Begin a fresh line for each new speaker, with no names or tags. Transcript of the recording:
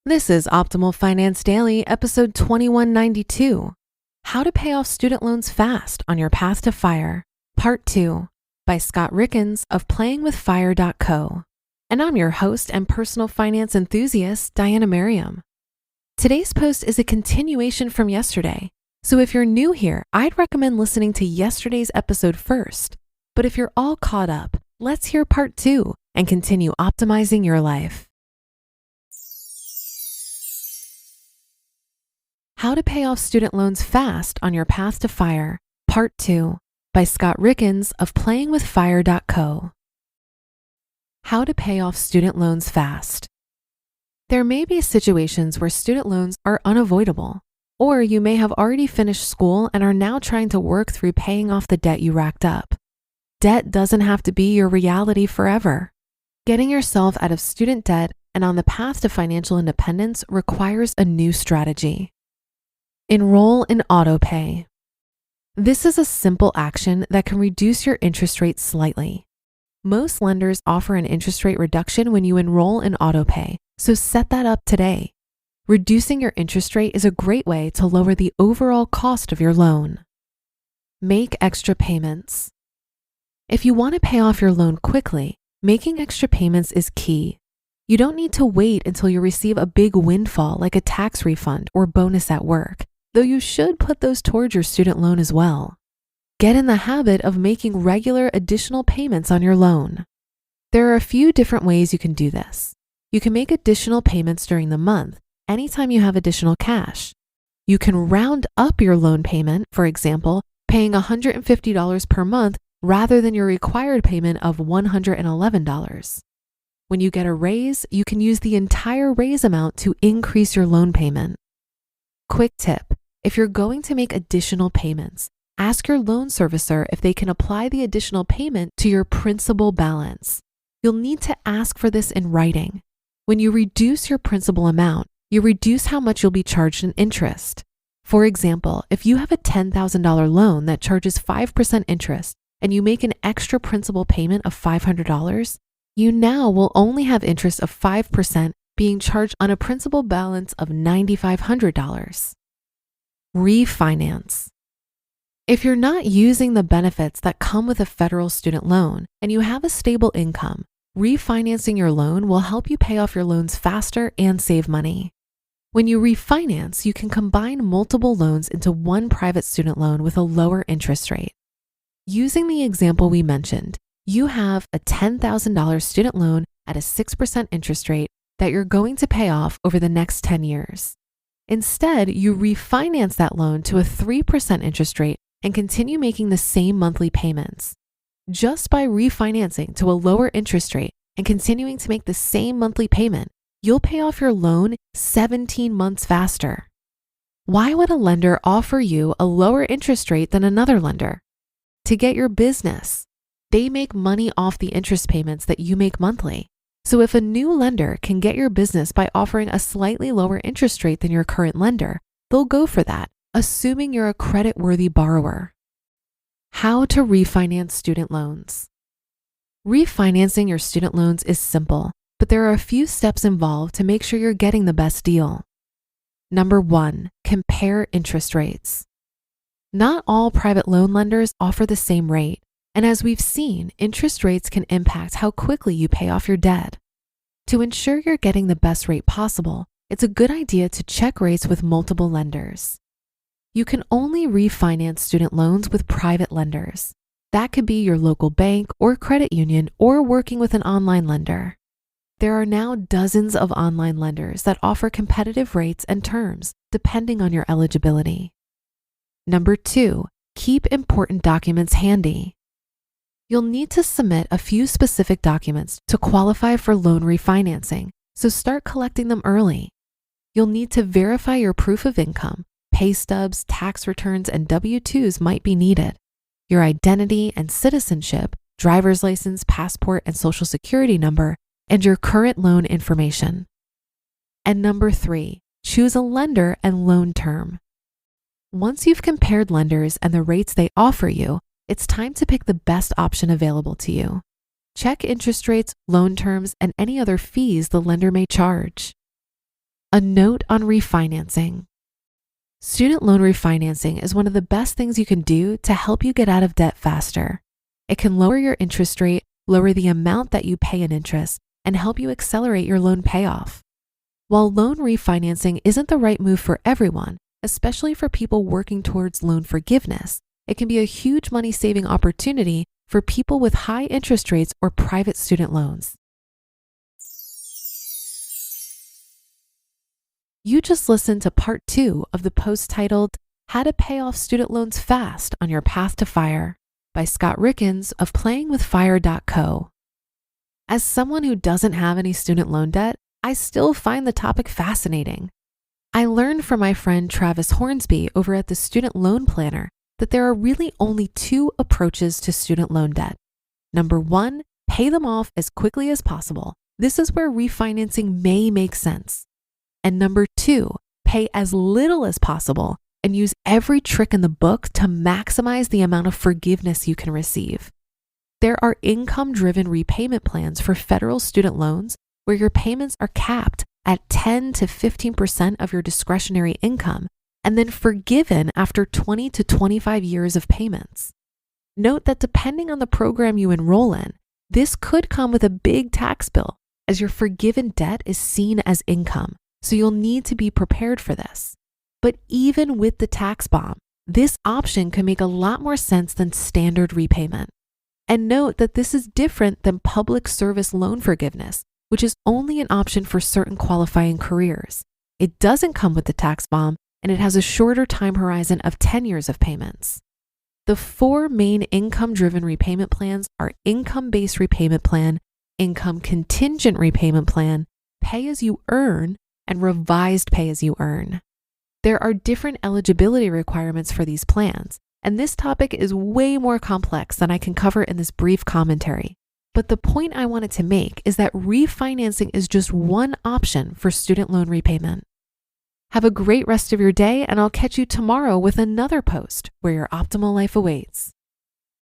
This is Optimal Finance Daily, episode 2192. How to Pay Off Student Loans Fast on Your Path to FIRE, Part 2, by Scott Rickens of playingwithfire.co. And I'm your host and personal finance enthusiast, Diana Merriam. Today's post is a continuation from yesterday, so if you're new here, I'd recommend listening to yesterday's episode first. But if you're all caught up, let's hear Part 2 and continue optimizing your life. How to Pay Off Student Loans Fast on Your Path to FIRE, Part 2, by Scott Rickens of playingwithfire.co. How to Pay Off Student Loans Fast. There may be situations where student loans are unavoidable, or you may have already finished school and are now trying to work through paying off the debt you racked up. Debt doesn't have to be your reality forever. Getting yourself out of student debt and on the path to financial independence requires a new strategy. Enroll in AutoPay. This is a simple action that can reduce your interest rate slightly. Most lenders offer an interest rate reduction when you enroll in AutoPay, so set that up today. Reducing your interest rate is a great way to lower the overall cost of your loan. Make extra payments. If you want to pay off your loan quickly, making extra payments is key. You don't need to wait until you receive a big windfall like a tax refund or bonus at work, though you should put those towards your student loan as well. Get in the habit of making regular additional payments on your loan. There are a few different ways you can do this. You can make additional payments during the month, anytime you have additional cash. You can round up your loan payment, for example, paying $150 per month rather than your required payment of $111. When you get a raise, you can use the entire raise amount to increase your loan payment. Quick tip: if you're going to make additional payments, ask your loan servicer if they can apply the additional payment to your principal balance. You'll need to ask for this in writing. When you reduce your principal amount, you reduce how much you'll be charged in interest. For example, if you have a $10,000 loan that charges 5% interest and you make an extra principal payment of $500, you now will only have interest of 5% being charged on a principal balance of $9,500. Refinance. If you're not using the benefits that come with a federal student loan and you have a stable income, refinancing your loan will help you pay off your loans faster and save money. When you refinance, you can combine multiple loans into one private student loan with a lower interest rate. Using the example we mentioned, you have a $10,000 student loan at a 6% interest rate that you're going to pay off over the next 10 years. Instead, you refinance that loan to a 3% interest rate and continue making the same monthly payments. Just by refinancing to a lower interest rate and continuing to make the same monthly payment, you'll pay off your loan 17 months faster. Why would a lender offer you a lower interest rate than another lender? To get your business. They make money off the interest payments that you make monthly. So if a new lender can get your business by offering a slightly lower interest rate than your current lender, they'll go for that, assuming you're a credit-worthy borrower. How to refinance student loans. Refinancing your student loans is simple, but there are a few steps involved to make sure you're getting the best deal. Number 1, compare interest rates. Not all private loan lenders offer the same rate. And as we've seen, interest rates can impact how quickly you pay off your debt. To ensure you're getting the best rate possible, it's a good idea to check rates with multiple lenders. You can only refinance student loans with private lenders. That could be your local bank or credit union or working with an online lender. There are now dozens of online lenders that offer competitive rates and terms depending on your eligibility. Number 2, keep important documents handy. You'll need to submit a few specific documents to qualify for loan refinancing, so start collecting them early. You'll need to verify your proof of income. Pay stubs, tax returns, and W-2s might be needed. Your identity and citizenship, driver's license, passport, and social security number, and your current loan information. And number 3, choose a lender and loan term. Once you've compared lenders and the rates they offer you, it's time to pick the best option available to you. Check interest rates, loan terms, and any other fees the lender may charge. A note on refinancing. Student loan refinancing is one of the best things you can do to help you get out of debt faster. It can lower your interest rate, lower the amount that you pay in interest, and help you accelerate your loan payoff. While loan refinancing isn't the right move for everyone, especially for people working towards loan forgiveness, it can be a huge money-saving opportunity for people with high interest rates or private student loans. You just listened to part 2 of the post titled How to Pay Off Student Loans Fast on Your Path to FIRE by Scott Rickens of playingwithfire.co. As someone who doesn't have any student loan debt, I still find the topic fascinating. I learned from my friend Travis Hornsby over at the Student Loan Planner that there are really only 2 approaches to student loan debt. Number 1, pay them off as quickly as possible. This is where refinancing may make sense. And number 2, pay as little as possible and use every trick in the book to maximize the amount of forgiveness you can receive. There are income-driven repayment plans for federal student loans where your payments are capped at 10 to 15% of your discretionary income and then forgiven after 20 to 25 years of payments. Note that depending on the program you enroll in, this could come with a big tax bill as your forgiven debt is seen as income. So you'll need to be prepared for this. But even with the tax bomb, this option can make a lot more sense than standard repayment. And note that this is different than public service loan forgiveness, which is only an option for certain qualifying careers. It doesn't come with the tax bomb, and it has a shorter time horizon of 10 years of payments. The 4 main income-driven repayment plans are income-based repayment plan, income contingent repayment plan, pay-as-you-earn, and revised pay-as-you-earn. There are different eligibility requirements for these plans, and this topic is way more complex than I can cover in this brief commentary. But the point I wanted to make is that refinancing is just one option for student loan repayment. Have a great rest of your day, and I'll catch you tomorrow with another post where your optimal life awaits.